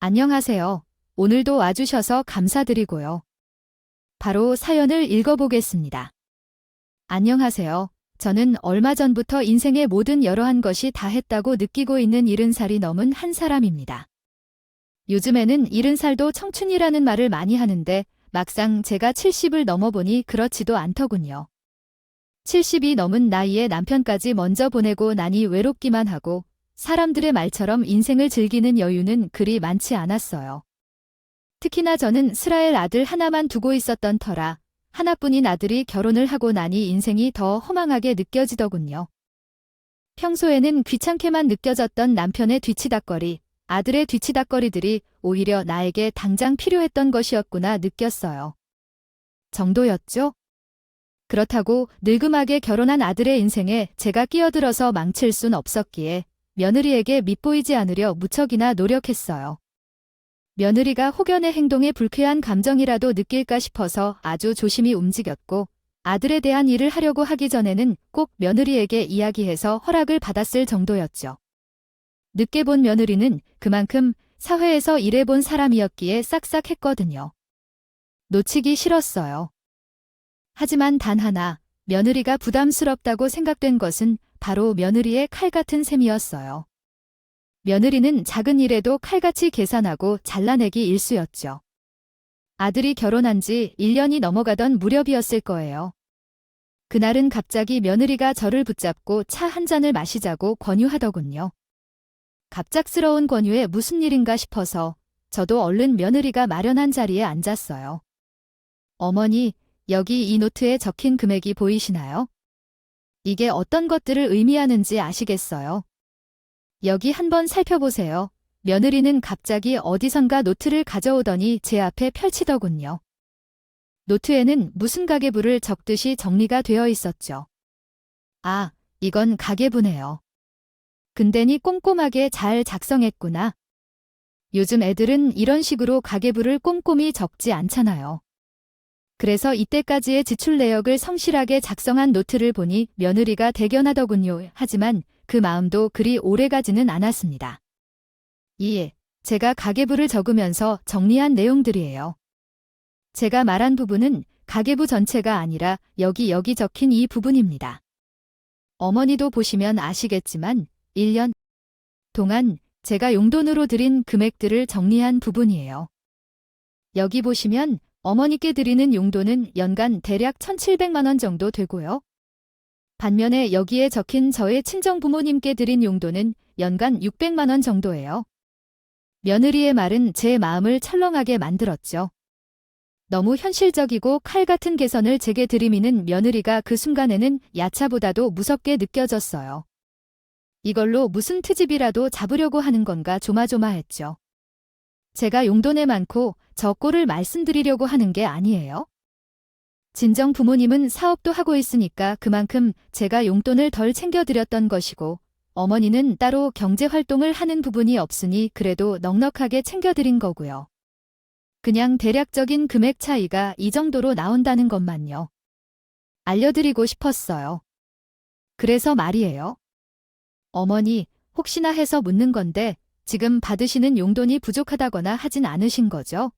안녕하세요. 오늘도 와주셔서 감사드리고요. 바로 사연을 읽어보겠습니다. 안녕하세요. 저는 얼마 전부터 인생의 모든 여러한 것이 다 했다고 느끼고 있는 70살이 넘은 한 사람입니다. 요즘에는 70살도 청춘이라는 말을 많이 하는데 막상 제가 70을 넘어보니 그렇지도 않더군요. 70이 넘은 나이에 남편까지 먼저 보내고 나니 외롭기만 하고 사람들의 말처럼 인생을 즐기는 여유는 그리 많지 않았어요. 특히나 저는 스라엘 아들 하나만 두고 있었던 터라 하나뿐인 아들이 결혼을 하고 나니 인생이 더 허망하게 느껴지더군요. 평소에는 귀찮게만 느껴졌던 남편의 뒤치다꺼리, 아들의 뒤치다꺼리들이 오히려 나에게 당장 필요했던 것이었구나 느꼈어요. 정도였죠? 그렇다고 늙음하게 결혼한 아들의 인생에 제가 끼어들어서 망칠 순 없었기에 며느리에게 밉보이지 않으려 무척이나 노력했어요. 며느리가 혹여내 행동에 불쾌한 감정이라도 느낄까 싶어서 아주 조심히 움직였고 아들에 대한 일을 하려고 하기 전에는 꼭 며느리에게 이야기해서 허락을 받았을 정도였죠. 늦게 본 며느리는 그만큼 사회에서 일해본 사람이었기에 싹싹했거든요. 놓치기 싫었어요. 하지만 단 하나 며느리가 부담스럽다고 생각된 것은 바로 며느리의 칼 같은 셈이었어요. 며느리는 작은 일에도 칼같이 계산하고 잘라내기 일쑤였죠. 아들이 결혼한 지 1년이 넘어가던 무렵이었을 거예요. 그날은 갑자기 며느리가 저를 붙잡고 차 한 잔을 마시자고 권유하더군요. 갑작스러운 권유에 무슨 일인가 싶어서 저도 얼른 며느리가 마련한 자리에 앉았어요. 어머니, 여기 이 노트에 적힌 금액이 보이시나요? 이게 어떤 것들을 의미하는지 아시겠어요? 여기 한번 살펴보세요. 며느리는 갑자기 어디선가 노트를 가져오더니 제 앞에 펼치더군요. 노트에는 무슨 가계부를 적듯이 정리가 되어 있었죠. 아, 이건 가계부네요. 근데니 꼼꼼하게 잘 작성했구나. 요즘 애들은 이런 식으로 가계부를 꼼꼼히 적지 않잖아요. 그래서 이때까지의 지출 내역을 성실하게 작성한 노트를 보니 며느리가 대견하더군요. 하지만 그 마음도 그리 오래가지는 않았습니다. 이에 제가 가계부를 적으면서 정리한 내용들이에요. 제가 말한 부분은 가계부 전체가 아니라 여기 적힌 이 부분입니다. 어머니도 보시면 아시겠지만 1년 동안 제가 용돈으로 드린 금액들을 정리한 부분이에요. 여기 보시면 어머니께 드리는 용돈은 연간 대략 1,700만 원 정도 되고요. 반면에 여기에 적힌 저의 친정 부모님께 드린 용돈은 연간 600만 원 정도예요. 며느리의 말은 제 마음을 철렁하게 만들었죠. 너무 현실적이고 칼 같은 계산을 제게 들이미는 며느리가 그 순간에는 야차보다도 무섭게 느껴졌어요. 이걸로 무슨 트집이라도 잡으려고 하는 건가 조마조마했죠. 제가 용돈에 많고 저 꼴을 말씀드리려고 하는 게 아니에요. 진정 부모님은 사업도 하고 있으니까 그만큼 제가 용돈을 덜 챙겨드렸던 것이고 어머니는 따로 경제활동을 하는 부분이 없으니 그래도 넉넉하게 챙겨드린 거고요. 그냥 대략적인 금액 차이가 이 정도로 나온다는 것만요. 알려드리고 싶었어요. 그래서 말이에요. 어머니, 혹시나 해서 묻는 건데 지금 받으시는 용돈이 부족하다거나 하진 않으신 거죠?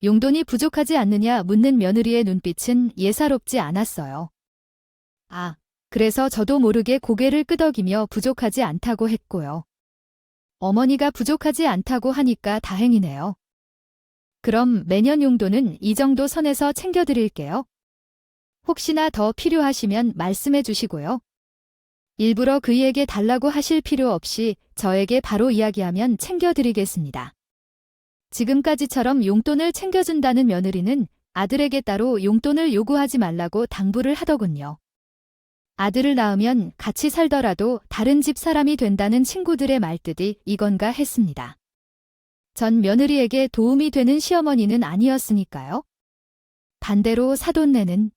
용돈이 부족하지 않느냐 묻는 며느리의 눈빛은 예사롭지 않았어요. 아, 그래서 저도 모르게 고개를 끄덕이며 부족하지 않다고 했고요. 어머니가 부족하지 않다고 하니까 다행이네요. 그럼 매년 용돈은 이 정도 선에서 챙겨드릴게요. 혹시나 더 필요하시면 말씀해 주시고요. 일부러 그이에게 달라고 하실 필요 없이 저에게 바로 이야기하면 챙겨드리겠습니다. 지금까지처럼 용돈을 챙겨준다는 며느리는 아들에게 따로 용돈을 요구하지 말라고 당부를 하더군요. 아들을 낳으면 같이 살더라도 다른 집 사람이 된다는 친구들의 말뜻이 이건가 했습니다. 전 며느리에게 도움이 되는 시어머니는 아니었으니까요. 반대로 사돈네는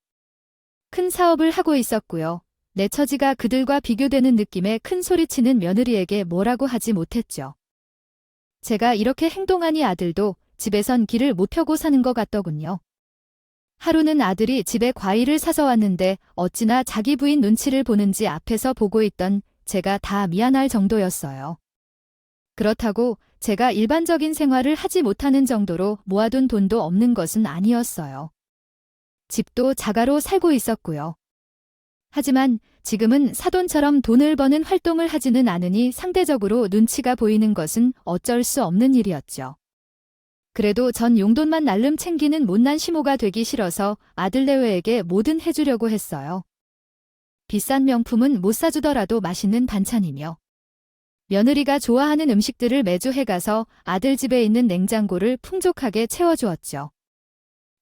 큰 사업을 하고 있었고요. 내 처지가 그들과 비교되는 느낌에 큰 소리치는 며느리에게 뭐라고 하지 못했죠. 제가 이렇게 행동하니 아들도 집에선 길을 못 펴고 사는 것 같더군요. 하루는 아들이 집에 과일을 사서 왔는데 어찌나 자기 부인 눈치를 보는지 앞에서 보고 있던 제가 다 미안할 정도였어요. 그렇다고 제가 일반적인 생활을 하지 못하는 정도로 모아둔 돈도 없는 것은 아니었어요. 집도 자가로 살고 있었고요. 하지만 지금은 사돈처럼 돈을 버는 활동을 하지는 않으니 상대적으로 눈치가 보이는 것은 어쩔 수 없는 일이었죠. 그래도 전 용돈만 날름 챙기는 못난 시모가 되기 싫어서 아들 내외에게 뭐든 해주려고 했어요. 비싼 명품은 못 사주더라도 맛있는 반찬이며 며느리가 좋아하는 음식들을 매주 해가서 아들 집에 있는 냉장고를 풍족하게 채워주었죠.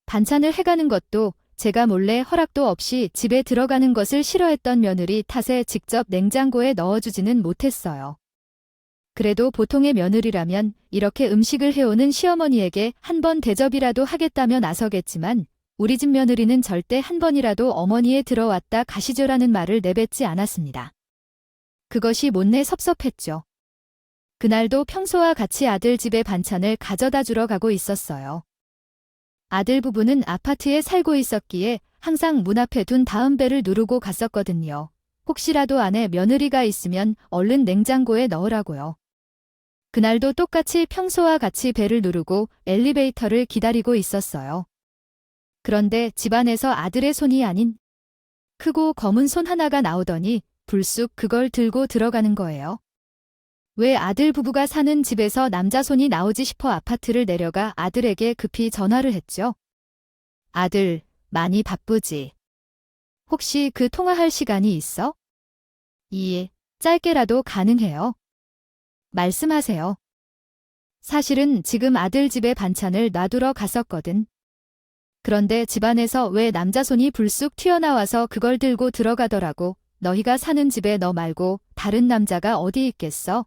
반찬을 해가는 것도 제가 몰래 허락도 없이 집에 들어가는 것을 싫어했던 며느리 탓에 직접 냉장고에 넣어주지는 못했어요. 그래도 보통의 며느리라면 이렇게 음식을 해오는 시어머니에게 한 번 대접이라도 하겠다며 나서겠지만 우리 집 며느리는 절대 한 번이라도 어머니에 들어왔다 가시죠라는 말을 내뱉지 않았습니다. 그것이 못내 섭섭했죠. 그날도 평소와 같이 아들 집에 반찬을 가져다 주러 가고 있었어요. 아들 부부는 아파트에 살고 있었기에 항상 문 앞에 둔 다음 벨을 누르고 갔었거든요. 혹시라도 안에 며느리가 있으면 얼른 냉장고에 넣으라고요. 그날도 똑같이 평소와 같이 벨을 누르고 엘리베이터를 기다리고 있었어요. 그런데 집안에서 아들의 손이 아닌 크고 검은 손 하나가 나오더니 불쑥 그걸 들고 들어가는 거예요. 왜 아들 부부가 사는 집에서 남자 손이 나오지 싶어 아파트를 내려가 아들에게 급히 전화를 했죠. 아들, 많이 바쁘지? 혹시 그 통화할 시간이 있어? 짧게라도 가능해요. 말씀하세요. 사실은 지금 아들 집에 반찬을 놔두러 갔었거든. 그런데 집안에서 왜 남자 손이 불쑥 튀어나와서 그걸 들고 들어가더라고. 너희가 사는 집에 너 말고 다른 남자가 어디 있겠어?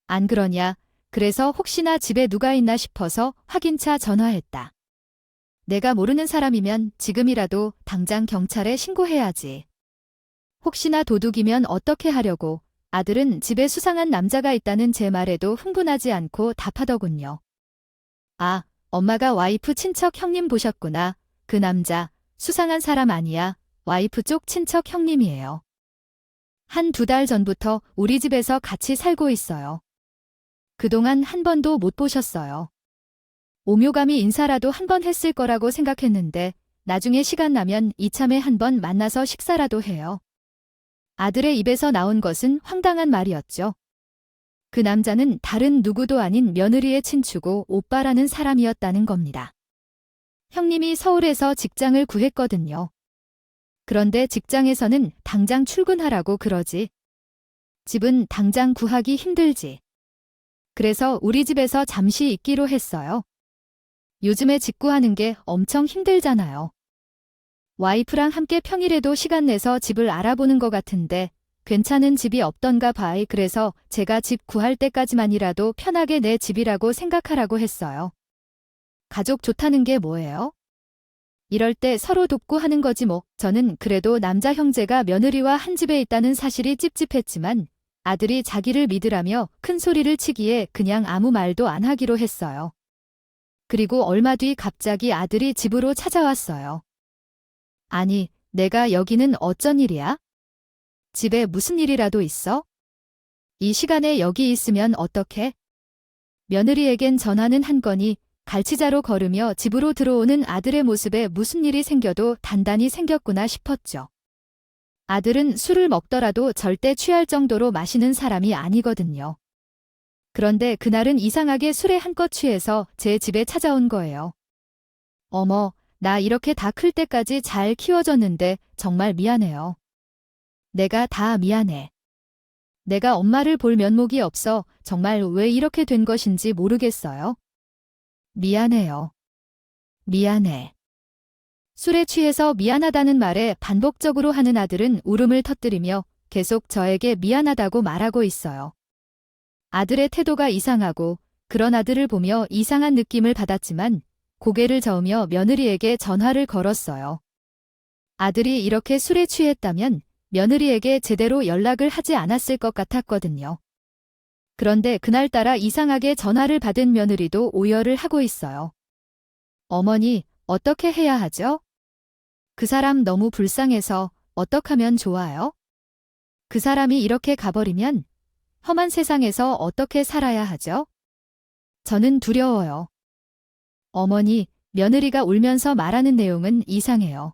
안 그러냐? 그래서 혹시나 집에 누가 있나 싶어서 확인차 전화했다. 내가 모르는 사람이면 지금이라도 당장 경찰에 신고해야지. 혹시나 도둑이면 어떻게 하려고. 아들은 집에 수상한 남자가 있다는 제 말에도 흥분하지 않고 답하더군요. 아, 엄마가 와이프 친척 형님 보셨구나. 그 남자 수상한 사람 아니야. 와이프 쪽 친척 형님이에요. 한 2달 전부터 우리 집에서 같이 살고 있어요. 그동안 한 번도 못 보셨어요. 오묘감이 인사라도 한 번 했을 거라고 생각했는데 나중에 시간 나면 이참에 한 번 만나서 식사라도 해요. 아들의 입에서 나온 것은 황당한 말이었죠. 그 남자는 다른 누구도 아닌 며느리의 친추고 오빠라는 사람이었다는 겁니다. 형님이 서울에서 직장을 구했거든요. 그런데 직장에서는 당장 출근하라고 그러지. 집은 당장 구하기 힘들지. 그래서 우리 집에서 잠시 있기로 했어요. 요즘에 집 구하는 게 엄청 힘들잖아요. 와이프랑 함께 평일에도 시간 내서 집을 알아보는 것 같은데 괜찮은 집이 없던가 봐요. 그래서 제가 집 구할 때까지만이라도 편하게 내 집이라고 생각하라고 했어요. 가족 좋다는 게 뭐예요? 이럴 때 서로 돕고 하는 거지 뭐. 저는 그래도 남자 형제가 며느리와 한 집에 있다는 사실이 찝찝했지만 아들이 자기를 믿으라며 큰 소리를 치기에 그냥 아무 말도 안 하기로 했어요. 그리고 얼마 뒤 갑자기 아들이 집으로 찾아왔어요. 아니, 내가 여기는 어쩐 일이야? 집에 무슨 일이라도 있어? 이 시간에 여기 있으면 어떡해? 며느리에겐 전화는 한 거니 갈치자로 걸으며 집으로 들어오는 아들의 모습에 무슨 일이 생겨도 단단히 생겼구나 싶었죠. 아들은 술을 먹더라도 절대 취할 정도로 마시는 사람이 아니거든요. 그런데 그날은 이상하게 술에 한껏 취해서 제 집에 찾아온 거예요. 어머, 나 이렇게 다 클 때까지 잘 키워줬는데 정말 미안해요. 내가 다 미안해. 내가 엄마를 볼 면목이 없어 정말 왜 이렇게 된 것인지 모르겠어요. 미안해요. 미안해. 술에 취해서 미안하다는 말에 반복적으로 하는 아들은 울음을 터뜨리며 계속 저에게 미안하다고 말하고 있어요. 아들의 태도가 이상하고 그런 아들을 보며 이상한 느낌을 받았지만 고개를 저으며 며느리에게 전화를 걸었어요. 아들이 이렇게 술에 취했다면 며느리에게 제대로 연락을 하지 않았을 것 같았거든요. 그런데 그날따라 이상하게 전화를 받은 며느리도 오열을 하고 있어요. 어머니, 어떻게 해야 하죠? 그 사람 너무 불쌍해서 어떡하면 좋아요? 그 사람이 이렇게 가버리면 험한 세상에서 어떻게 살아야 하죠? 저는 두려워요. 어머니, 며느리가 울면서 말하는 내용은 이상해요.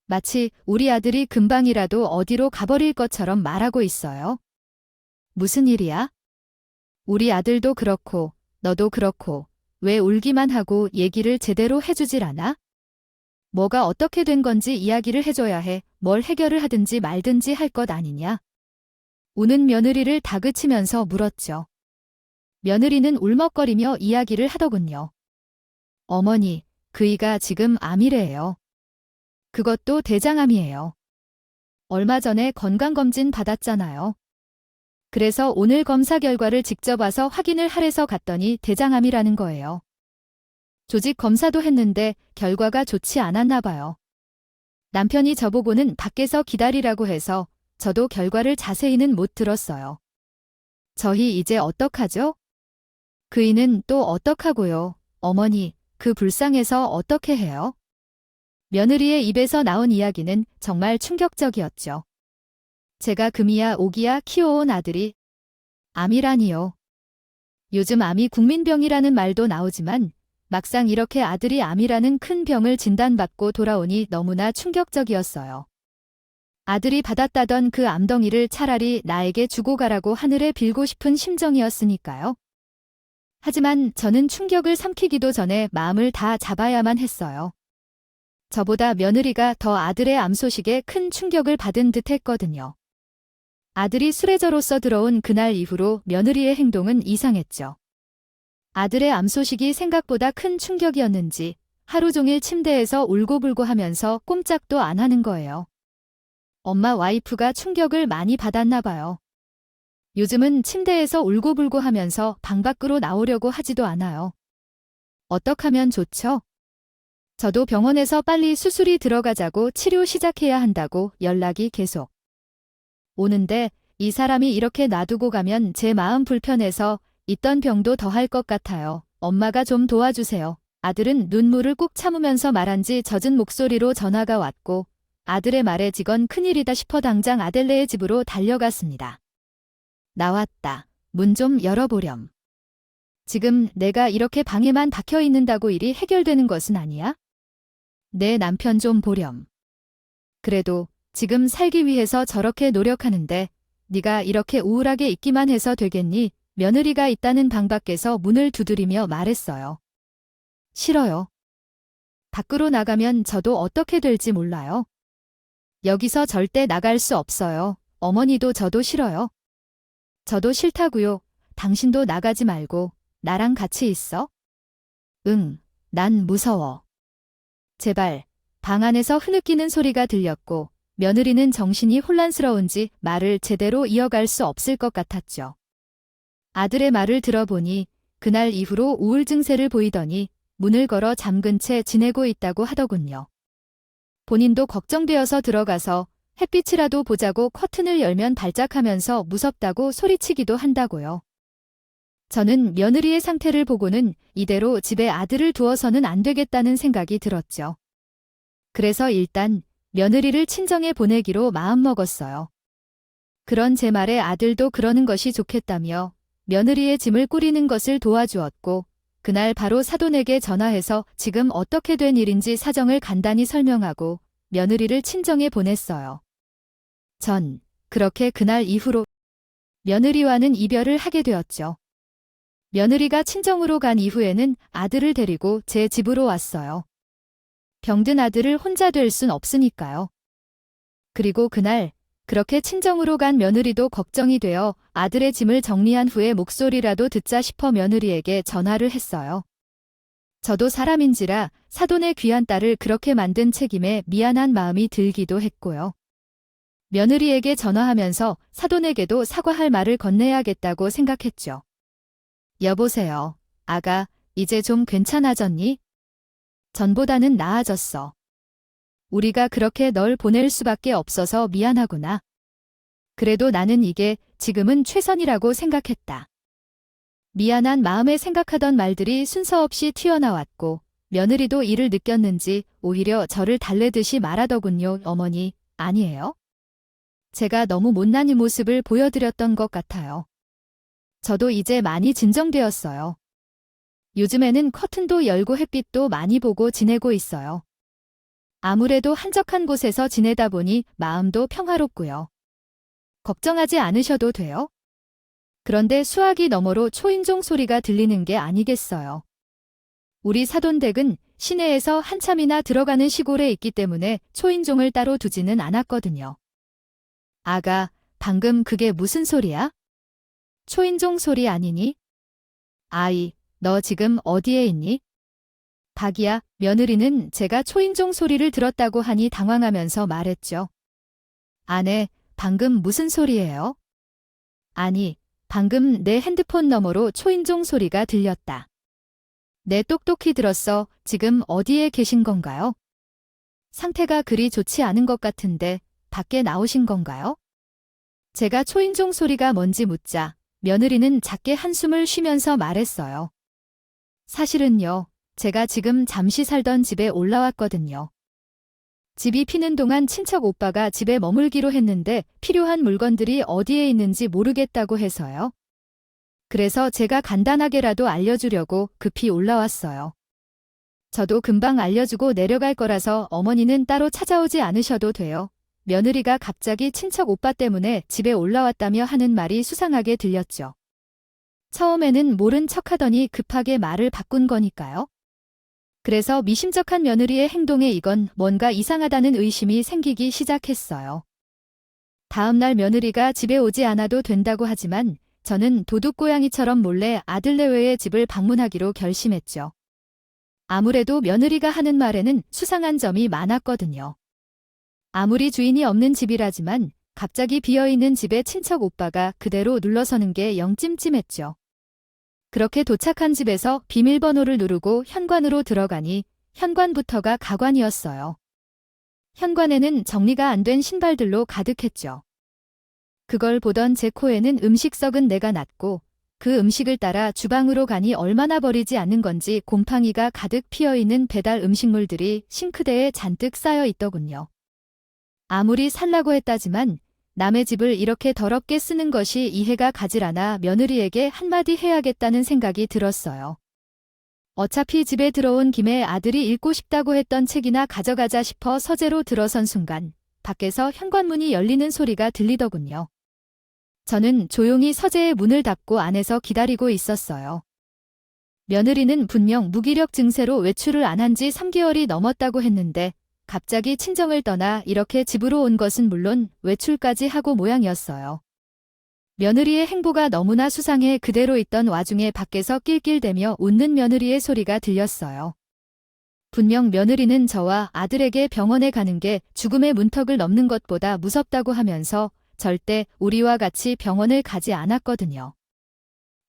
마치 우리 아들이 금방이라도 어디로 가버릴 것처럼 말하고 있어요. 무슨 일이야? 우리 아들도 그렇고, 너도 그렇고, 왜 울기만 하고 얘기를 제대로 해주질 않아? 뭐가 어떻게 된 건지 이야기를 해줘야 해. 뭘 해결을 하든지 말든지 할 것 아니냐? 우는 며느리를 다그치면서 물었죠. 며느리는 울먹거리며 이야기를 하더군요. 어머니, 그이가 지금 암이래요. 그것도 대장암이에요. 얼마 전에 건강검진 받았잖아요. 그래서 오늘 검사 결과를 직접 와서 확인을 하래서 갔더니 대장암이라는 거예요. 조직 검사도 했는데 결과가 좋지 않았나 봐요. 남편이 저보고는 밖에서 기다리라고 해서 저도 결과를 자세히는 못 들었어요. 저희 이제 어떡하죠? 그이는 또 어떡하고요? 어머니, 그 불쌍해서 어떻게 해요? 며느리의 입에서 나온 이야기는 정말 충격적이었죠. 제가 금이야 오기야 키워온 아들이 암이라니요. 요즘 암이 국민병이라는 말도 나오지만 막상 이렇게 아들이 암이라는 큰 병을 진단받고 돌아오니 너무나 충격적이었어요. 아들이 받았다던 그 암덩이를 차라리 나에게 주고 가라고 하늘에 빌고 싶은 심정이었으니까요. 하지만 저는 충격을 삼키기도 전에 마음을 다 잡아야만 했어요. 저보다 며느리가 더 아들의 암 소식에 큰 충격을 받은 듯 했거든요. 아들이 수레저로서 들어온 그날 이후로 며느리의 행동은 이상했죠. 아들의 암 소식이 생각보다 큰 충격이었는지 하루 종일 침대에서 울고불고 하면서 꼼짝도 안 하는 거예요. 엄마 와이프가 충격을 많이 받았나 봐요. 요즘은 침대에서 울고불고 하면서 방 밖으로 나오려고 하지도 않아요. 어떻게 하면 좋죠? 저도 병원에서 빨리 수술이 들어가자고 치료 시작해야 한다고 연락이 계속 오는데 이 사람이 이렇게 놔두고 가면 제 마음 불편해서 있던 병도 더할 것 같아요. 엄마가 좀 도와주세요. 아들은 눈물을 꾹 참으면서 말한 지 젖은 목소리로 전화가 왔고 아들의 말에 지건 큰일이다 싶어 당장 아들네의 집으로 달려갔습니다. 나왔다. 문 좀 열어보렴. 지금 내가 이렇게 방에만 박혀 있는다고 일이 해결되는 것은 아니야? 내 남편 좀 보렴. 그래도 지금 살기 위해서 저렇게 노력하는데 네가 이렇게 우울하게 있기만 해서 되겠니? 며느리가 있다는 방 밖에서 문을 두드리며 말했어요. 싫어요. 밖으로 나가면 저도 어떻게 될지 몰라요. 여기서 절대 나갈 수 없어요. 어머니도 저도 싫어요. 저도 싫다고요. 당신도 나가지 말고 나랑 같이 있어? 응, 난 무서워. 제발. 방 안에서 흐느끼는 소리가 들렸고 며느리는 정신이 혼란스러운지 말을 제대로 이어갈 수 없을 것 같았죠. 아들의 말을 들어보니 그날 이후로 우울 증세를 보이더니 문을 걸어 잠근 채 지내고 있다고 하더군요. 본인도 걱정되어서 들어가서 햇빛이라도 보자고 커튼을 열면 발작하면서 무섭다고 소리치기도 한다고요. 저는 며느리의 상태를 보고는 이대로 집에 아들을 두어서는 안 되겠다는 생각이 들었죠. 그래서 일단 며느리를 친정에 보내기로 마음먹었어요. 그런 제 말에 아들도 그러는 것이 좋겠다며 며느리의 짐을 꾸리는 것을 도와주었고 그날 바로 사돈에게 전화해서 지금 어떻게 된 일인지 사정을 간단히 설명하고 며느리를 친정에 보냈어요. 전 그렇게 그날 이후로 며느리와는 이별을 하게 되었죠. 며느리가 친정으로 간 이후에는 아들을 데리고 제 집으로 왔어요. 병든 아들을 혼자 될 순 없으니까요. 그리고 그날 그렇게 친정으로 간 며느리도 걱정이 되어 아들의 짐을 정리한 후에 목소리라도 듣자 싶어 며느리에게 전화를 했어요. 저도 사람인지라 사돈의 귀한 딸을 그렇게 만든 책임에 미안한 마음이 들기도 했고요. 며느리에게 전화하면서 사돈에게도 사과할 말을 건네야겠다고 생각했죠. 여보세요. 아가, 이제 좀 괜찮아졌니? 전보다는 나아졌어. 우리가 그렇게 널 보낼 수밖에 없어서 미안하구나. 그래도 나는 이게 지금은 최선이라고 생각했다. 미안한 마음에 생각하던 말들이 순서 없이 튀어나왔고 며느리도 이를 느꼈는지 오히려 저를 달래듯이 말하더군요. 어머니, 아니에요? 제가 너무 못난 이 모습을 보여드렸던 것 같아요. 저도 이제 많이 진정되었어요. 요즘에는 커튼도 열고 햇빛도 많이 보고 지내고 있어요. 아무래도 한적한 곳에서 지내다 보니 마음도 평화롭고요. 걱정하지 않으셔도 돼요. 그런데 수화기 너머로 초인종 소리가 들리는 게 아니겠어요. 우리 사돈댁은 시내에서 한참이나 들어가는 시골에 있기 때문에 초인종을 따로 두지는 않았거든요. 아가, 방금 그게 무슨 소리야? 초인종 소리 아니니? 아이, 너 지금 어디에 있니? 박이야, 며느리는 제가 초인종 소리를 들었다고 하니 당황하면서 말했죠. 아내, 방금 무슨 소리예요? 아니, 방금 내 핸드폰 너머로 초인종 소리가 들렸다. 네, 똑똑히 들었어. 지금 어디에 계신 건가요? 상태가 그리 좋지 않은 것 같은데 밖에 나오신 건가요? 제가 초인종 소리가 뭔지 묻자 며느리는 작게 한숨을 쉬면서 말했어요. 사실은요, 제가 지금 잠시 살던 집에 올라왔거든요. 집이 피는 동안 친척 오빠가 집에 머물기로 했는데 필요한 물건들이 어디에 있는지 모르겠다고 해서요. 그래서 제가 간단하게라도 알려주려고 급히 올라왔어요. 저도 금방 알려주고 내려갈 거라서 어머니는 따로 찾아오지 않으셔도 돼요. 며느리가 갑자기 친척 오빠 때문에 집에 올라왔다며 하는 말이 수상하게 들렸죠. 처음에는 모른 척하더니 급하게 말을 바꾼 거니까요. 그래서 미심쩍한 며느리의 행동에 이건 뭔가 이상하다는 의심이 생기기 시작했어요. 다음 날 며느리가 집에 오지 않아도 된다고 하지만 저는 도둑고양이처럼 몰래 아들네외의 집을 방문하기로 결심했죠. 아무래도 며느리가 하는 말에는 수상한 점이 많았거든요. 아무리 주인이 없는 집이라지만 갑자기 비어있는 집에 친척 오빠가 그대로 눌러서는 게 영 찜찜했죠. 그렇게 도착한 집에서 비밀번호를 누르고 현관으로 들어가니 현관부터가 가관이었어요. 현관에는 정리가 안 된 신발들로 가득했죠. 그걸 보던 제 코에는 음식 썩은 내가 났고 그 음식을 따라 주방으로 가니 얼마나 버리지 않는 건지 곰팡이가 가득 피어있는 배달 음식물들이 싱크대에 잔뜩 쌓여 있더군요. 아무리 살라고 했다지만 남의 집을 이렇게 더럽게 쓰는 것이 이해가 가질 않아 며느리에게 한마디 해야겠다는 생각이 들었어요. 어차피 집에 들어온 김에 아들이 읽고 싶다고 했던 책이나 가져가자 싶어 서재로 들어선 순간 밖에서 현관문이 열리는 소리가 들리더군요. 저는 조용히 서재의 문을 닫고 안에서 기다리고 있었어요. 며느리는 분명 무기력 증세로 외출을 안 한 지 3개월이 넘었다고 했는데 갑자기 친정을 떠나 이렇게 집으로 온 것은 물론 외출까지 하고 모양이었어요. 며느리의 행보가 너무나 수상해 그대로 있던 와중에 밖에서 낄낄대며 웃는 며느리의 소리가 들렸어요. 분명 며느리는 저와 아들에게 병원에 가는 게 죽음의 문턱을 넘는 것보다 무섭다고 하면서 절대 우리와 같이 병원을 가지 않았거든요.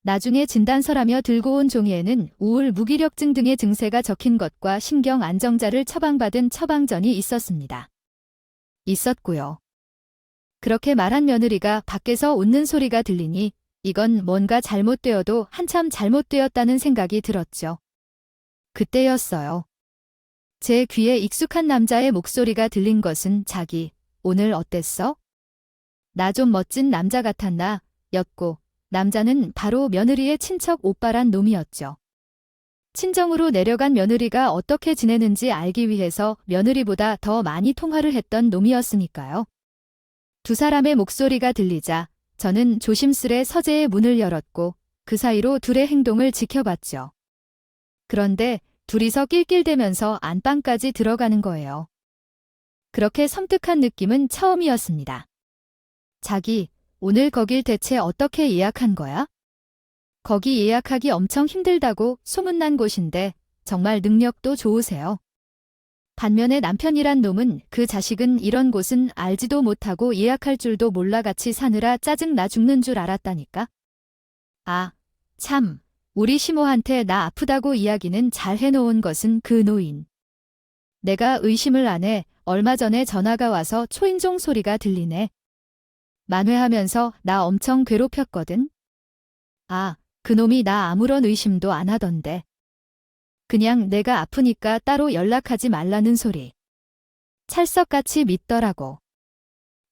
나중에 진단서라며 들고 온 종이에는 우울, 무기력증 등의 증세가 적힌 것과 신경 안정자를 처방받은 처방전이 있었습니다. 있었고요. 그렇게 말한 며느리가 밖에서 웃는 소리가 들리니 이건 뭔가 잘못되어도 한참 잘못되었다는 생각이 들었죠. 그때였어요. 제 귀에 익숙한 남자의 목소리가 들린 것은 자기, 오늘 어땠어? 나 좀 멋진 남자 같았나? 였고 남자는 바로 며느리의 친척 오빠란 놈이었죠. 친정으로 내려간 며느리가 어떻게 지내는지 알기 위해서 며느리보다 더 많이 통화를 했던 놈이었으니까요. 두 사람의 목소리가 들리자 저는 조심스레 서재의 문을 열었고 그 사이로 둘의 행동을 지켜봤죠. 그런데 둘이서 낄낄대면서 안방까지 들어가는 거예요. 그렇게 섬뜩한 느낌은 처음이었습니다. 자기, 오늘 거길 대체 어떻게 예약한 거야? 거기 예약하기 엄청 힘들다고 소문난 곳인데 정말 능력도 좋으세요. 반면에 남편이란 놈은 그 자식은 이런 곳은 알지도 못하고 예약할 줄도 몰라 같이 사느라 짜증 나 죽는 줄 알았다니까. 아, 참, 우리 시모한테 나 아프다고 이야기는 잘 해놓은 것은 그 노인. 내가 의심을 안 해. 얼마 전에 전화가 와서 초인종 소리가 들리네. 만회하면서 나 엄청 괴롭혔거든. 아, 그놈이 나 아무런 의심도 안 하던데. 그냥 내가 아프니까 따로 연락하지 말라는 소리. 찰떡같이 믿더라고.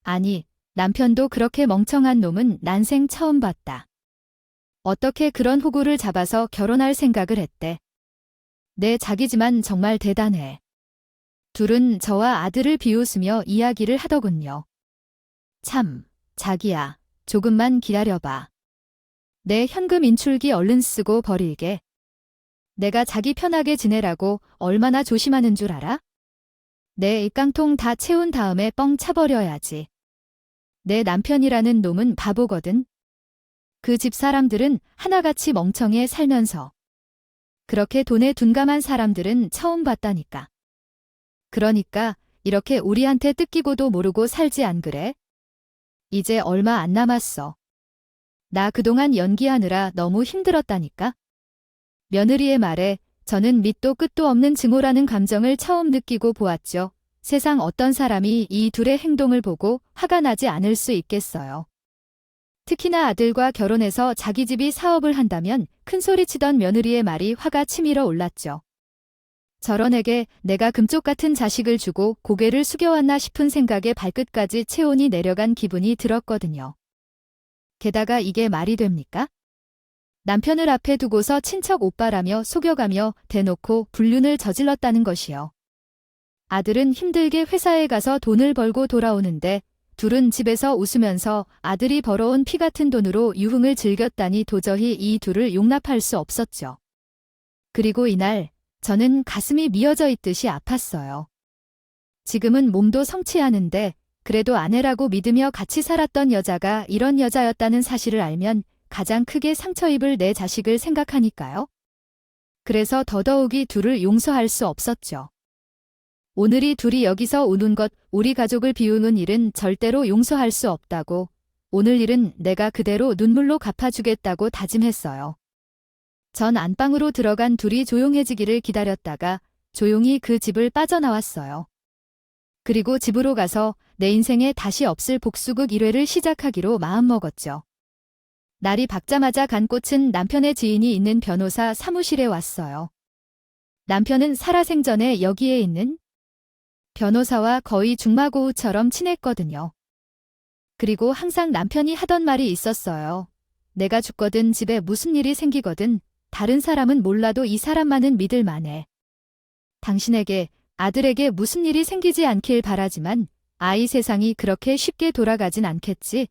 아니, 남편도 그렇게 멍청한 놈은 난생 처음 봤다. 어떻게 그런 호구를 잡아서 결혼할 생각을 했대. 내 자기지만 정말 대단해. 둘은 저와 아들을 비웃으며 이야기를 하더군요. 참, 자기야, 조금만 기다려봐. 내 현금 인출기 얼른 쓰고 버릴게. 내가 자기 편하게 지내라고 얼마나 조심하는 줄 알아? 내 일깡통 다 채운 다음에 뻥 차버려야지. 내 남편이라는 놈은 바보거든. 그 집 사람들은 하나같이 멍청해 살면서. 그렇게 돈에 둔감한 사람들은 처음 봤다니까. 그러니까 이렇게 우리한테 뜯기고도 모르고 살지 안 그래? 이제 얼마 안 남았어. 나 그동안 연기하느라 너무 힘들었다니까. 며느리의 말에 저는 밑도 끝도 없는 증오라는 감정을 처음 느끼고 보았죠. 세상 어떤 사람이 이 둘의 행동을 보고 화가 나지 않을 수 있겠어요. 특히나 아들과 결혼해서 자기 집이 사업을 한다면 큰소리치던 며느리의 말이 화가 치밀어 올랐죠. 저런 애게 내가 금쪽 같은 자식을 주고 고개를 숙여왔나 싶은 생각에 발끝까지 체온이 내려간 기분이 들었거든요. 게다가 이게 말이 됩니까? 남편을 앞에 두고서 친척 오빠라며 속여가며 대놓고 불륜을 저질렀다는 것이요. 아들은 힘들게 회사에 가서 돈을 벌고 돌아오는데 둘은 집에서 웃으면서 아들이 벌어온 피 같은 돈으로 유흥을 즐겼다니 도저히 이 둘을 용납할 수 없었죠. 그리고 이날 저는 가슴이 미어져 있듯이 아팠어요. 지금은 몸도 성취하는데 그래도 아내라고 믿으며 같이 살았던 여자가 이런 여자였다는 사실을 알면 가장 크게 상처 입을 내 자식을 생각하니까요. 그래서 더더욱이 둘을 용서할 수 없었죠. 오늘이 둘이 여기서 우는 것, 우리 가족을 비우는 일은 절대로 용서할 수 없다고, 오늘 일은 내가 그대로 눈물로 갚아주겠다고 다짐했어요. 전 안방으로 들어간 둘이 조용해지기를 기다렸다가 조용히 그 집을 빠져나왔어요. 그리고 집으로 가서 내 인생에 다시 없을 복수극 1회를 시작하기로 마음먹었죠. 날이 밝자마자 간 꽃은 남편의 지인이 있는 변호사 사무실에 왔어요. 남편은 살아생전에 여기에 있는 변호사와 거의 중마고우처럼 친했거든요. 그리고 항상 남편이 하던 말이 있었어요. 내가 죽거든 집에 무슨 일이 생기거든 다른 사람은 몰라도 이 사람만은 믿을 만해. 당신에게, 아들에게 무슨 일이 생기지 않길 바라지만 아이 세상이 그렇게 쉽게 돌아가진 않겠지.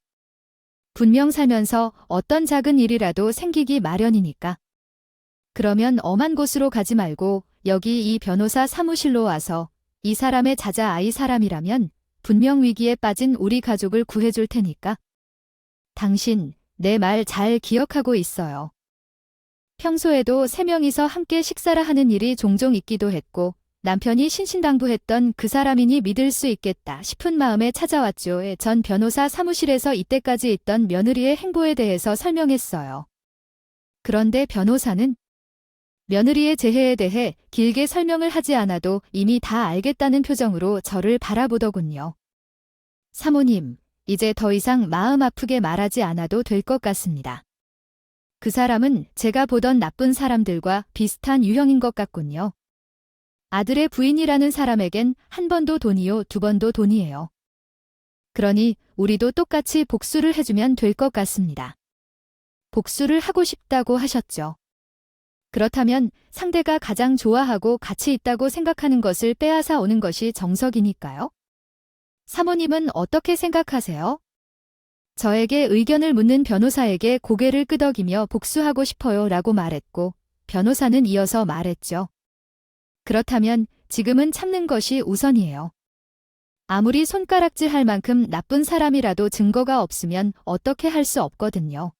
분명 살면서 어떤 작은 일이라도 생기기 마련이니까. 그러면 엄한 곳으로 가지 말고 여기 이 변호사 사무실로 와서 이 사람의 자자 아이 사람이라면 분명 위기에 빠진 우리 가족을 구해줄 테니까. 당신, 내 말 잘 기억하고 있어요. 평소에도 3명이서 함께 식사를 하는 일이 종종 있기도 했고 남편이 신신당부했던 그 사람이니 믿을 수 있겠다 싶은 마음에 찾아왔죠. 전 변호사 사무실에서 이때까지 있던 며느리의 행보에 대해서 설명했어요. 그런데 변호사는 며느리의 재해에 대해 길게 설명을 하지 않아도 이미 다 알겠다는 표정으로 저를 바라보더군요. 사모님, 이제 더 이상 마음 아프게 말하지 않아도 될 것 같습니다. 그 사람은 제가 보던 나쁜 사람들과 비슷한 유형인 것 같군요. 아들의 부인이라는 사람에겐 한 번도 돈이요, 2번도 돈이에요. 그러니 우리도 똑같이 복수를 해주면 될 것 같습니다. 복수를 하고 싶다고 하셨죠. 그렇다면 상대가 가장 좋아하고 가치 있다고 생각하는 것을 빼앗아 오는 것이 정석이니까요. 사모님은 어떻게 생각하세요? 저에게 의견을 묻는 변호사에게 고개를 끄덕이며 복수하고 싶어요 라고 말했고 변호사는 이어서 말했죠. 그렇다면 지금은 참는 것이 우선이에요. 아무리 손가락질 할 만큼 나쁜 사람이라도 증거가 없으면 어떻게 할 수 없거든요.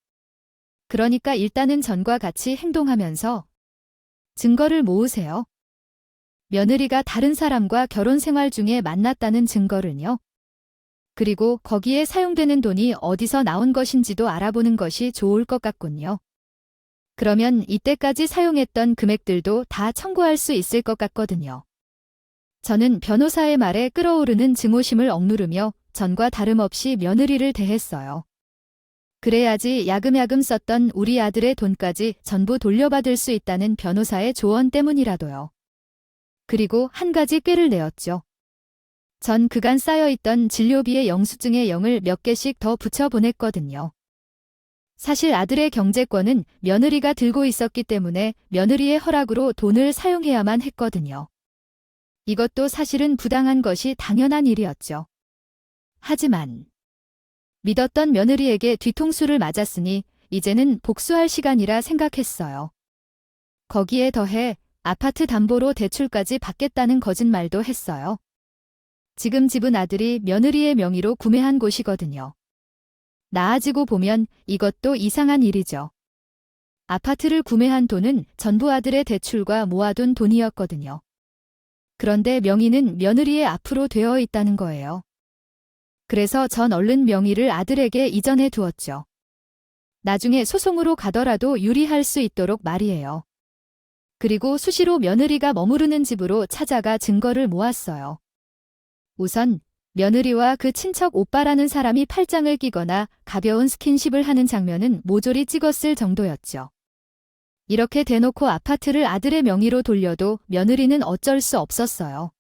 그러니까 일단은 전과 같이 행동하면서 증거를 모으세요. 며느리가 다른 사람과 결혼 생활 중에 만났다는 증거를요. 그리고 거기에 사용되는 돈이 어디서 나온 것인지도 알아보는 것이 좋을 것 같군요. 그러면 이때까지 사용했던 금액들도 다 청구할 수 있을 것 같거든요. 저는 변호사의 말에 끓어오르는 증오심을 억누르며 전과 다름없이 며느리를 대했어요. 그래야지 야금야금 썼던 우리 아들의 돈까지 전부 돌려받을 수 있다는 변호사의 조언 때문이라도요. 그리고 한 가지 꾀를 내었죠. 전 그간 쌓여있던 진료비의 영수증에 0을 몇 개씩 더 붙여 보냈거든요. 사실 아들의 경제권은 며느리가 들고 있었기 때문에 며느리의 허락으로 돈을 사용해야만 했거든요. 이것도 사실은 부당한 것이 당연한 일이었죠. 하지만 믿었던 며느리에게 뒤통수를 맞았으니 이제는 복수할 시간이라 생각했어요. 거기에 더해 아파트 담보로 대출까지 받겠다는 거짓말도 했어요. 지금 집은 아들이 며느리의 명의로 구매한 곳이거든요. 나아지고 보면 이것도 이상한 일이죠. 아파트를 구매한 돈은 전부 아들의 대출과 모아둔 돈이었거든요. 그런데 명의는 며느리의 앞으로 되어 있다는 거예요. 그래서 전 얼른 명의를 아들에게 이전해 두었죠. 나중에 소송으로 가더라도 유리할 수 있도록 말이에요. 그리고 수시로 며느리가 머무르는 집으로 찾아가 증거를 모았어요. 우선 며느리와 그 친척 오빠라는 사람이 팔짱을 끼거나 가벼운 스킨십을 하는 장면은 모조리 찍었을 정도였죠. 이렇게 대놓고 아파트를 아들의 명의로 돌려도 며느리는 어쩔 수 없었어요.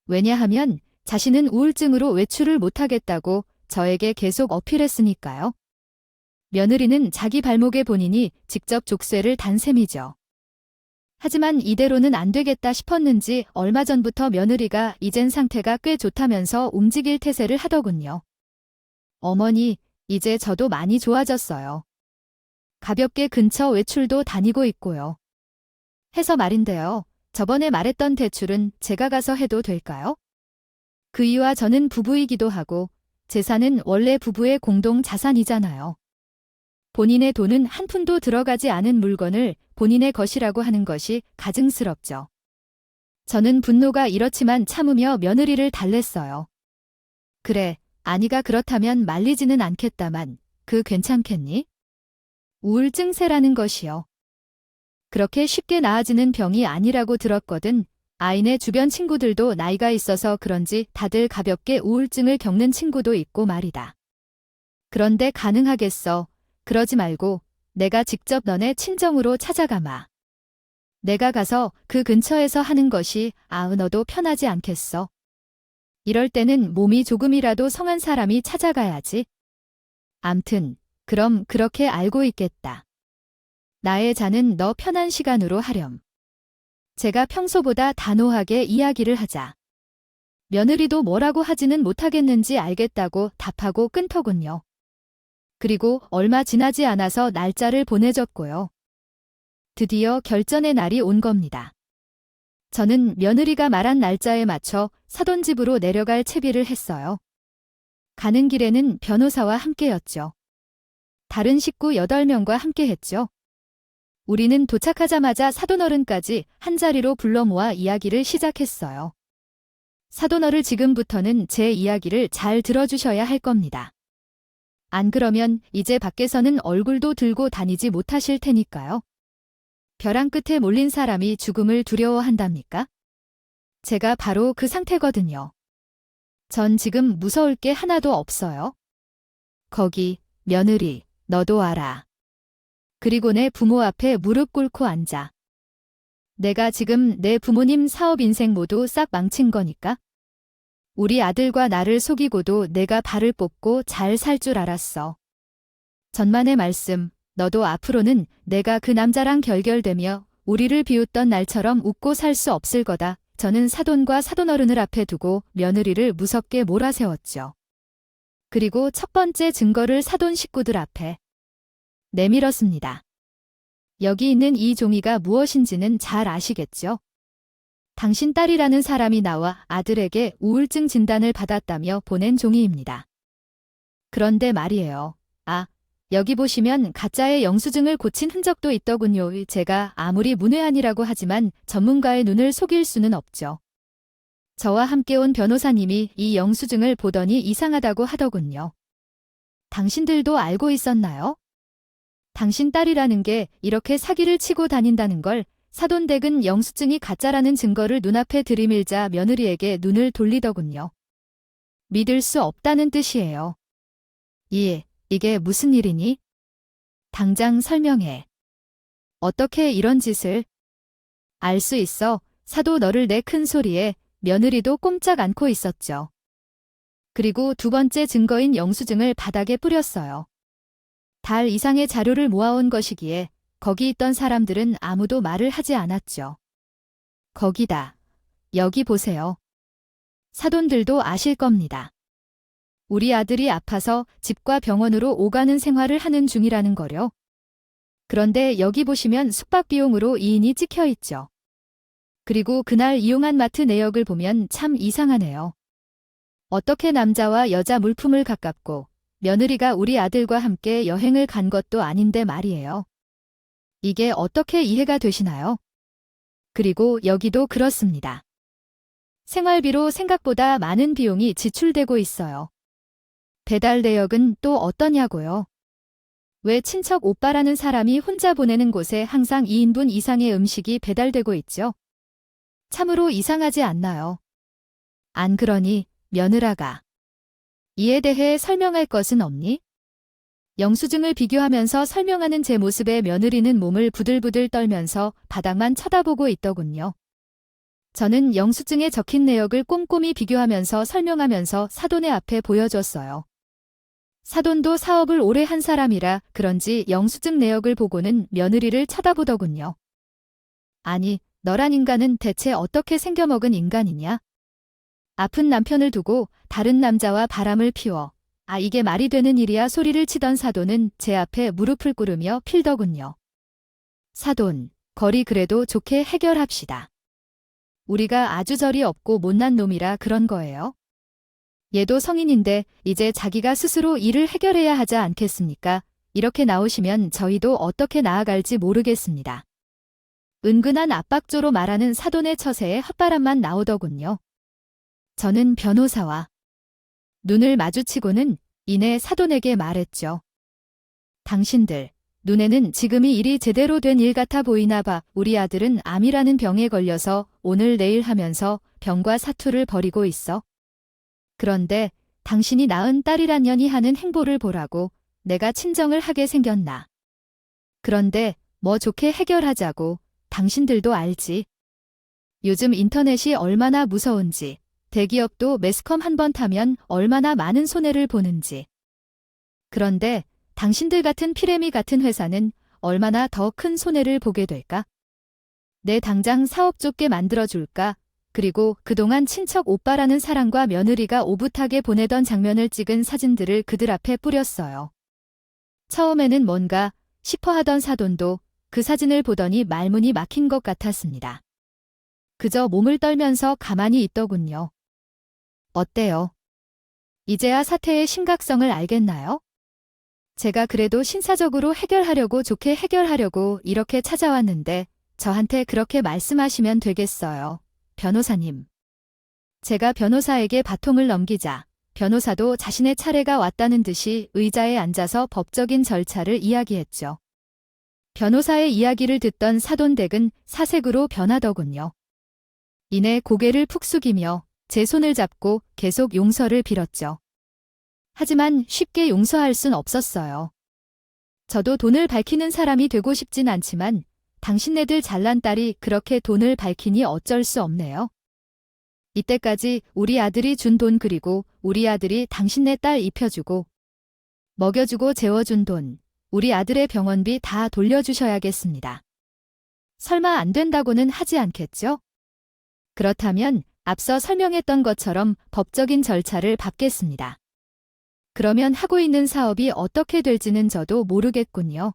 왜냐하면 자신은 우울증으로 외출을 못하겠다고 저에게 계속 어필했으니까요. 며느리는 자기 발목에 본인이 직접 족쇄를 단 셈이죠. 하지만 이대로는 안 되겠다 싶었는지 얼마 전부터 며느리가 이젠 상태가 꽤 좋다면서 움직일 태세를 하더군요. 어머니, 이제 저도 많이 좋아졌어요. 가볍게 근처 외출도 다니고 있고요. 해서 말인데요. 저번에 말했던 대출은 제가 가서 해도 될까요? 그이와 저는 부부이기도 하고 재산은 원래 부부의 공동 자산이잖아요. 본인의 돈은 한 푼도 들어가지 않은 물건을 본인의 것이라고 하는 것이 가증스럽죠. 저는 분노가 이렇지만 참으며 며느리를 달랬어요. 그래, 아니가 그렇다면 말리지는 않겠다만 그 괜찮겠니? 우울증세라는 것이요. 그렇게 쉽게 나아지는 병이 아니라고 들었거든. 아이네 주변 친구들도 나이가 있어서 그런지 다들 가볍게 우울증을 겪는 친구도 있고 말이다. 그런데 가능하겠어. 그러지 말고 내가 직접 너네 친정으로 찾아가마. 내가 가서 그 근처에서 하는 것이 너도 편하지 않겠어. 이럴 때는 몸이 조금이라도 성한 사람이 찾아가야지. 암튼 그럼 그렇게 알고 있겠다. 나의 자는 너 편한 시간으로 하렴. 제가 평소보다 단호하게 이야기를 하자. 며느리도 뭐라고 하지는 못하겠는지 알겠다고 답하고 끊더군요. 그리고 얼마 지나지 않아서 날짜를 보내줬고요. 드디어 결전의 날이 온 겁니다. 저는 며느리가 말한 날짜에 맞춰 사돈 집으로 내려갈 채비를 했어요. 가는 길에는 변호사와 함께였죠. 다른 식구 8명과 함께했죠. 우리는 도착하자마자 사돈어른까지 한자리로 불러 모아 이야기를 시작했어요. 사돈어른 지금부터는 제 이야기를 잘 들어주셔야 할 겁니다. 안 그러면 이제 밖에서는 얼굴도 들고 다니지 못하실 테니까요. 벼랑 끝에 몰린 사람이 죽음을 두려워한답니까? 제가 바로 그 상태거든요. 전 지금 무서울 게 하나도 없어요. 거기, 며느리, 너도 알아. 그리고 내 부모 앞에 무릎 꿇고 앉아. 내가 지금 내 부모님 사업 인생 모두 싹 망친 거니까? 우리 아들과 나를 속이고도 내가 발을 뽑고 잘 살 줄 알았어. 전만의 말씀, 너도 앞으로는 내가 그 남자랑 결결되며 우리를 비웃던 날처럼 웃고 살 수 없을 거다. 저는 사돈과 사돈어른을 앞에 두고 며느리를 무섭게 몰아세웠죠. 그리고 첫 번째 증거를 사돈 식구들 앞에 내밀었습니다. 여기 있는 이 종이가 무엇인지는 잘 아시겠죠? 당신 딸이라는 사람이 나와 아들에게 우울증 진단을 받았다며 보낸 종이입니다. 그런데 말이에요. 여기 보시면 가짜의 영수증을 고친 흔적도 있더군요. 제가 아무리 문외한이라고 하지만 전문가의 눈을 속일 수는 없죠. 저와 함께 온 변호사님이 이 영수증을 보더니 이상하다고 하더군요. 당신들도 알고 있었나요? 당신 딸이라는 게 이렇게 사기를 치고 다닌다는 걸 사돈댁은 영수증이 가짜라는 증거를 눈앞에 들이밀자 며느리에게 눈을 돌리더군요. 믿을 수 없다는 뜻이에요. 이게 무슨 일이니? 당장 설명해. 어떻게 이런 짓을? 알 수 있어. 사도 너를 내 큰 소리에 며느리도 꼼짝 않고 있었죠. 그리고 두 번째 증거인 영수증을 바닥에 뿌렸어요. 달 이상의 자료를 모아온 것이기에 거기 있던 사람들은 아무도 말을 하지 않았죠. 거기다. 여기 보세요. 사돈들도 아실 겁니다. 우리 아들이 아파서 집과 병원으로 오가는 생활을 하는 중이라는 거요. 그런데 여기 보시면 숙박 비용으로 2인이 찍혀 있죠. 그리고 그날 이용한 마트 내역을 보면 참 이상하네요. 어떻게 남자와 여자 물품을 가깝고 며느리가 우리 아들과 함께 여행을 간 것도 아닌데 말이에요. 이게 어떻게 이해가 되시나요? 그리고 여기도 그렇습니다. 생활비로 생각보다 많은 비용이 지출되고 있어요. 배달 내역은 또 어떠냐고요? 왜 친척 오빠라는 사람이 혼자 보내는 곳에 항상 2인분 이상의 음식이 배달되고 있죠? 참으로 이상하지 않나요? 안 그러니 며느라가 이에 대해 설명할 것은 없니? 영수증을 비교하면서 설명하는 제 모습에 며느리는 몸을 부들부들 떨면서 바닥만 쳐다보고 있더군요. 저는 영수증에 적힌 내역을 꼼꼼히 비교하면서 설명하면서 사돈의 앞에 보여줬어요. 사돈도 사업을 오래 한 사람이라 그런지 영수증 내역을 보고는 며느리를 쳐다보더군요. 아니, 너란 인간은 대체 어떻게 생겨먹은 인간이냐? 아픈 남편을 두고 다른 남자와 바람을 피워 이게 말이 되는 일이야 소리를 치던 사돈은 제 앞에 무릎을 꿇으며 필더군요. 사돈, 거리 그래도 좋게 해결합시다. 우리가 아주 절이 없고 못난 놈이라 그런 거예요. 얘도 성인인데 이제 자기가 스스로 일을 해결해야 하지 않겠습니까? 이렇게 나오시면 저희도 어떻게 나아갈지 모르겠습니다. 은근한 압박조로 말하는 사돈의 처세에 헛바람만 나오더군요. 저는 변호사와 눈을 마주치고는 이내 사돈에게 말했죠. 당신들, 눈에는 지금이 일이 제대로 된 일 같아 보이나 봐. 우리 아들은 암이라는 병에 걸려서 오늘 내일 하면서 병과 사투를 벌이고 있어. 그런데 당신이 낳은 딸이란 년이 하는 행보를 보라고 내가 친정을 하게 생겼나. 그런데 뭐 좋게 해결하자고 당신들도 알지. 요즘 인터넷이 얼마나 무서운지, 대기업도 매스컴 한 번 타면 얼마나 많은 손해를 보는지. 그런데 당신들 같은 피레미 같은 회사는 얼마나 더 큰 손해를 보게 될까? 내 당장 사업 좁게 만들어줄까? 그리고 그동안 친척 오빠라는 사람과 며느리가 오붓하게 보내던 장면을 찍은 사진들을 그들 앞에 뿌렸어요. 처음에는 뭔가 싶어 하던 사돈도 그 사진을 보더니 말문이 막힌 것 같았습니다. 그저 몸을 떨면서 가만히 있더군요. 어때요? 이제야 사태의 심각성을 알겠나요? 제가 그래도 신사적으로 해결하려고 좋게 해결하려고 이렇게 찾아왔는데 저한테 그렇게 말씀하시면 되겠어요. 변호사님. 제가 변호사에게 바통을 넘기자 변호사도 자신의 차례가 왔다는 듯이 의자에 앉아서 법적인 절차를 이야기했죠. 변호사의 이야기를 듣던 사돈댁은 사색으로 변하더군요. 이내 고개를 푹 숙이며 제 손을 잡고 계속 용서를 빌었죠. 하지만 쉽게 용서할 순 없었어요. 저도 돈을 밝히는 사람이 되고 싶진 않지만 당신네들 잘난 딸이 그렇게 돈을 밝히니 어쩔 수 없네요. 이때까지 우리 아들이 준 돈 그리고 우리 아들이 당신네 딸 입혀주고 먹여주고 재워준 돈, 우리 아들의 병원비 다 돌려주셔야겠습니다. 설마 안 된다고는 하지 않겠죠? 그렇다면 앞서 설명했던 것처럼 법적인 절차를 밟겠습니다. 그러면 하고 있는 사업이 어떻게 될지는 저도 모르겠군요.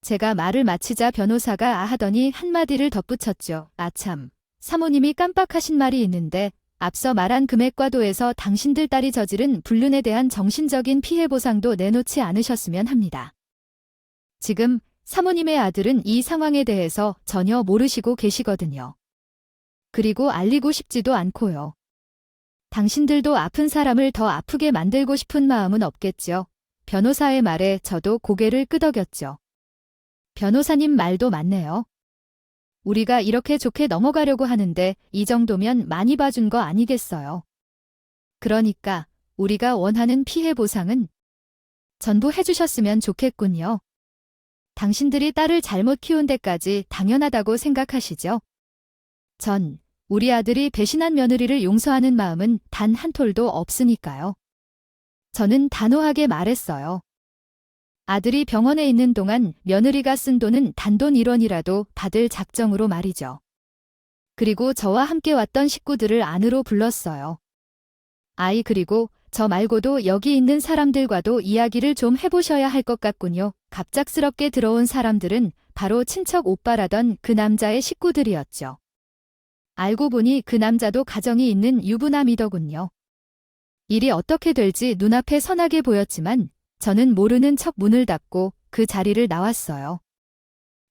제가 말을 마치자 변호사가 하더니 한마디를 덧붙였죠. 참, 사모님이 깜빡하신 말이 있는데 앞서 말한 금액과 도에서 당신들 딸이 저지른 불륜에 대한 정신적인 피해 보상도 내놓지 않으셨으면 합니다. 지금 사모님의 아들은 이 상황에 대해서 전혀 모르시고 계시거든요. 그리고 알리고 싶지도 않고요. 당신들도 아픈 사람을 더 아프게 만들고 싶은 마음은 없겠죠. 변호사의 말에 저도 고개를 끄덕였죠. 변호사님 말도 맞네요. 우리가 이렇게 좋게 넘어가려고 하는데 이 정도면 많이 봐준 거 아니겠어요. 그러니까 우리가 원하는 피해 보상은 전부 해주셨으면 좋겠군요. 당신들이 딸을 잘못 키운 데까지 당연하다고 생각하시죠? 전 우리 아들이 배신한 며느리를 용서하는 마음은 단 한 톨도 없으니까요. 저는 단호하게 말했어요. 아들이 병원에 있는 동안 며느리가 쓴 돈은 단돈 1원이라도 받을 작정으로 말이죠. 그리고 저와 함께 왔던 식구들을 안으로 불렀어요. 아이 그리고 저 말고도 여기 있는 사람들과도 이야기를 좀 해보셔야 할 것 같군요. 갑작스럽게 들어온 사람들은 바로 친척 오빠라던 그 남자의 식구들이었죠. 알고 보니 그 남자도 가정이 있는 유부남이더군요. 일이 어떻게 될지 눈앞에 선하게 보였지만 저는 모르는 척 문을 닫고 그 자리를 나왔어요.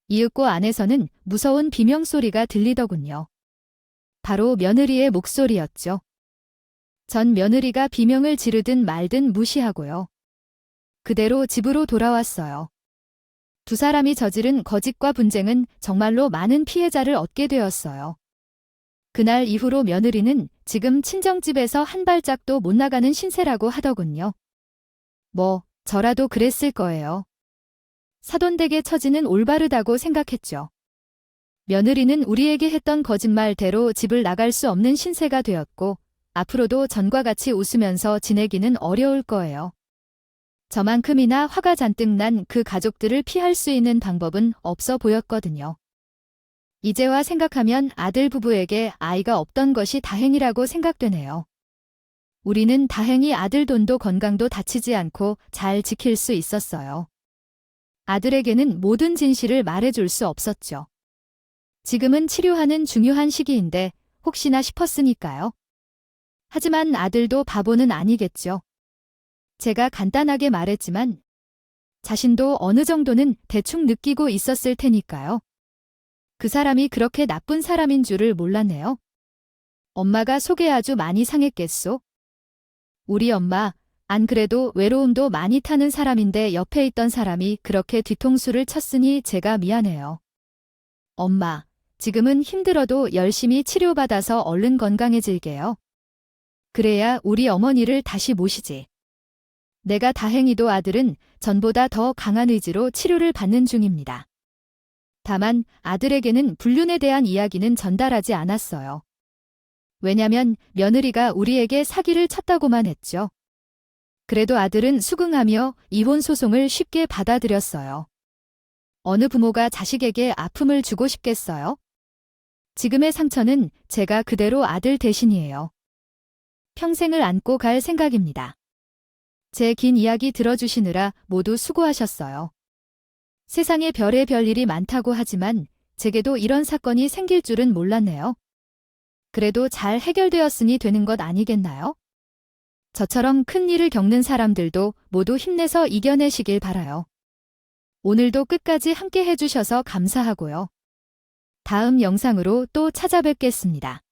이윽고 안에서는 무서운 비명소리가 들리더군요. 바로 며느리의 목소리였죠. 전 며느리가 비명을 지르든 말든 무시하고요. 그대로 집으로 돌아왔어요. 두 사람이 저지른 거짓과 분쟁은 정말로 많은 피해자를 얻게 되었어요. 그날 이후로 며느리는 지금 친정집에서 한 발짝도 못 나가는 신세라고 하더군요. 뭐, 저라도 그랬을 거예요. 사돈댁의 처지는 올바르다고 생각했죠. 며느리는 우리에게 했던 거짓말대로 집을 나갈 수 없는 신세가 되었고, 앞으로도 전과 같이 웃으면서 지내기는 어려울 거예요. 저만큼이나 화가 잔뜩 난 그 가족들을 피할 수 있는 방법은 없어 보였거든요. 이제와 생각하면 아들 부부에게 아이가 없던 것이 다행이라고 생각되네요. 우리는 다행히 아들 돈도 건강도 다치지 않고 잘 지킬 수 있었어요. 아들에게는 모든 진실을 말해줄 수 없었죠. 지금은 치료하는 중요한 시기인데 혹시나 싶었으니까요. 하지만 아들도 바보는 아니겠죠. 제가 간단하게 말했지만 자신도 어느 정도는 대충 느끼고 있었을 테니까요. 그 사람이 그렇게 나쁜 사람인 줄을 몰랐네요. 엄마가 속이 아주 많이 상했겠소? 우리 엄마, 안 그래도 외로움도 많이 타는 사람인데 옆에 있던 사람이 그렇게 뒤통수를 쳤으니 제가 미안해요. 엄마, 지금은 힘들어도 열심히 치료받아서 얼른 건강해질게요. 그래야 우리 어머니를 다시 모시지. 내가 다행히도 아들은 전보다 더 강한 의지로 치료를 받는 중입니다. 다만 아들에게는 불륜에 대한 이야기는 전달하지 않았어요. 왜냐면 며느리가 우리에게 사기를 쳤다고만 했죠. 그래도 아들은 수긍하며 이혼 소송을 쉽게 받아들였어요. 어느 부모가 자식에게 아픔을 주고 싶겠어요? 지금의 상처는 제가 그대로 아들 대신이에요. 평생을 안고 갈 생각입니다. 제 긴 이야기 들어주시느라 모두 수고하셨어요. 세상에 별의별 일이 많다고 하지만 제게도 이런 사건이 생길 줄은 몰랐네요. 그래도 잘 해결되었으니 되는 것 아니겠나요? 저처럼 큰 일을 겪는 사람들도 모두 힘내서 이겨내시길 바라요. 오늘도 끝까지 함께 해주셔서 감사하고요. 다음 영상으로 또 찾아뵙겠습니다.